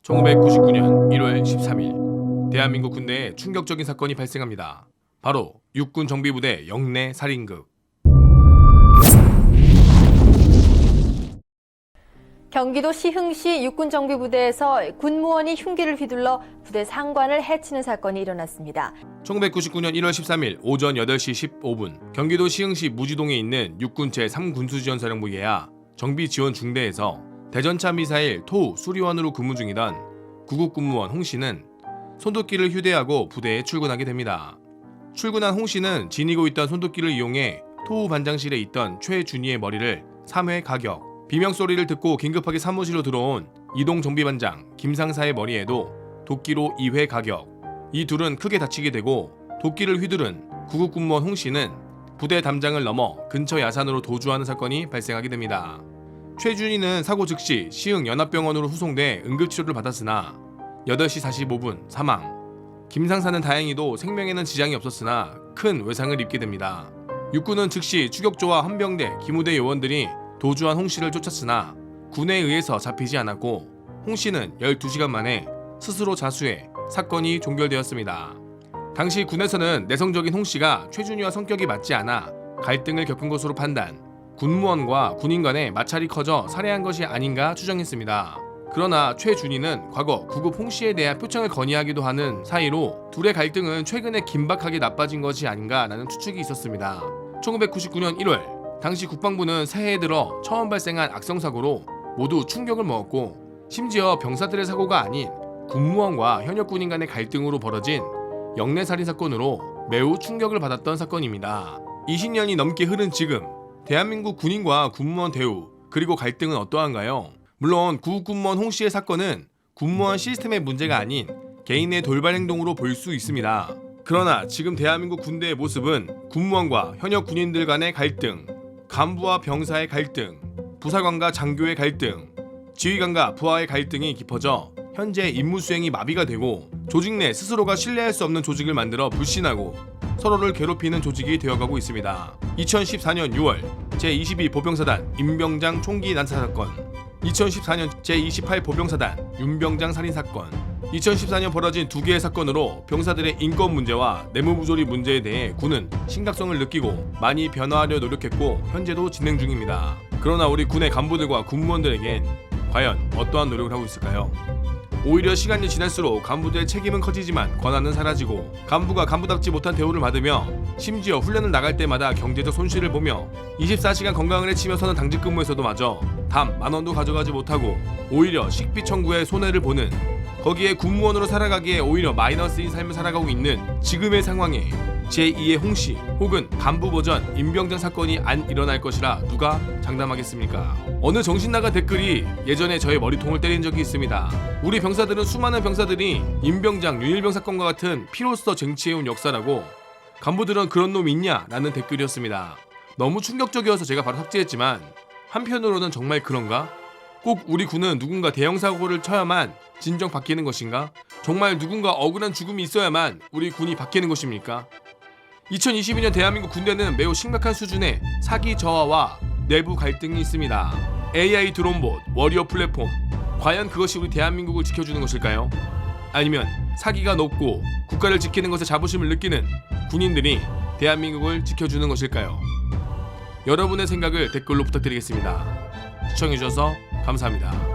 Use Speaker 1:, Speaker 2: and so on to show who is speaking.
Speaker 1: 1999년 1월 13일 대한민국 군대에 충격적인 사건이 발생합니다. 바로 육군 정비부대 영내 살인극.
Speaker 2: 경기도 시흥시 육군정비부대에서 군무원이 흉기를 휘둘러 부대 상관을 해치는 사건이 일어났습니다.
Speaker 1: 1999년 1월 13일 오전 8시 15분 경기도 시흥시 무지동에 있는 육군 제3군수지원사령부 예하 정비지원중대에서 대전차 미사일 토우 수리원으로 근무 중이던 구급 군무원 홍 씨는 손도끼를 휴대하고 부대에 출근하게 됩니다. 출근한 홍 씨는 지니고 있던 손도끼를 이용해 토우 반장실에 있던 최준희의 머리를 3회 가격, 비명소리를 듣고 긴급하게 사무실로 들어온 이동 정비반장 김상사의 머리에도 도끼로 2회 가격. 이 둘은 크게 다치게 되고 도끼를 휘두른 구급 군무원 홍 씨는 부대 담장을 넘어 근처 야산으로 도주하는 사건이 발생하게 됩니다. 최준희는 사고 즉시 시흥 연합병원으로 후송돼 응급치료를 받았으나 8시 45분 사망. 김상사는 다행히도 생명에는 지장이 없었으나 큰 외상을 입게 됩니다. 육군은 즉시 추격조와 헌병대, 기무대 요원들이 도주한 홍 씨를 쫓았으나 군에 의해서 잡히지 않았고 홍 씨는 12시간 만에 스스로 자수해 사건이 종결되었습니다. 당시 군에서는 내성적인 홍 씨가 최준희와 성격이 맞지 않아 갈등을 겪은 것으로 판단, 군무원과 군인 간의 마찰이 커져 살해한 것이 아닌가 추정했습니다. 그러나 최준희는 과거 구급 홍 씨에 대한 표창을 건의하기도 하는 사이로 둘의 갈등은 최근에 긴박하게 나빠진 것이 아닌가라는 추측이 있었습니다. 1999년 1월 당시 국방부는 새해에 들어 처음 발생한 악성사고로 모두 충격을 먹었고 심지어 병사들의 사고가 아닌 군무원과 현역 군인 간의 갈등으로 벌어진 영내살인사건으로 매우 충격을 받았던 사건입니다. 20년이 넘게 흐른 지금 대한민국 군인과 군무원 대우 그리고 갈등은 어떠한가요? 물론 구급군무원 홍 씨의 사건은 군무원 시스템의 문제가 아닌 개인의 돌발 행동으로 볼 수 있습니다. 그러나 지금 대한민국 군대의 모습은 군무원과 현역 군인들 간의 갈등, 간부와 병사의 갈등, 부사관과 장교의 갈등, 지휘관과 부하의 갈등이 깊어져 현재 임무 수행이 마비가 되고 조직 내 스스로가 신뢰할 수 없는 조직을 만들어 불신하고 서로를 괴롭히는 조직이 되어가고 있습니다. 2014년 6월 제22 보병사단 임병장 총기 난사 사건, 2014년 제28 보병사단 윤병장 살인사건, 2014년 벌어진 두 개의 사건으로 병사들의 인권 문제와 내무부조리 문제에 대해 군은 심각성을 느끼고 많이 변화하려 노력했고 현재도 진행 중입니다. 그러나 우리 군의 간부들과 군무원들에겐 과연 어떠한 노력을 하고 있을까요? 오히려 시간이 지날수록 간부들의 책임은 커지지만 권한은 사라지고 간부가 간부답지 못한 대우를 받으며 심지어 훈련을 나갈 때마다 경제적 손실을 보며 24시간 건강을 해치면서는 당직 근무에서도 마저 단 10,000원도 가져가지 못하고 오히려 식비 청구에 손해를 보는, 거기에 군무원으로 살아가기에 오히려 마이너스인 삶을 살아가고 있는 지금의 상황에 제2의 홍씨 혹은 간부 버전 임병장 사건이 안 일어날 것이라 누가 장담하겠습니까? 어느 정신나간 댓글이 예전에 저의 머리통을 때린 적이 있습니다. 우리 병사들은 수많은 병사들이 임병장, 윤일병 사건과 같은 피로써 쟁취해온 역사라고, 간부들은 그런 놈 있냐? 라는 댓글이었습니다. 너무 충격적이어서 제가 바로 삭제했지만 한편으로는 정말 그런가? 꼭 우리 군은 누군가 대형 사고를 쳐야만 진정 바뀌는 것인가? 정말 누군가 억울한 죽음이 있어야만 우리 군이 바뀌는 것입니까? 2022년 대한민국 군대는 매우 심각한 수준의 사기 저하와 내부 갈등이 있습니다. AI 드론봇, 워리어 플랫폼, 과연 그것이 우리 대한민국을 지켜주는 것일까요? 아니면 사기가 높고 국가를 지키는 것에 자부심을 느끼는 군인들이 대한민국을 지켜주는 것일까요? 여러분의 생각을 댓글로 부탁드리겠습니다. 시청해주셔서 감사합니다.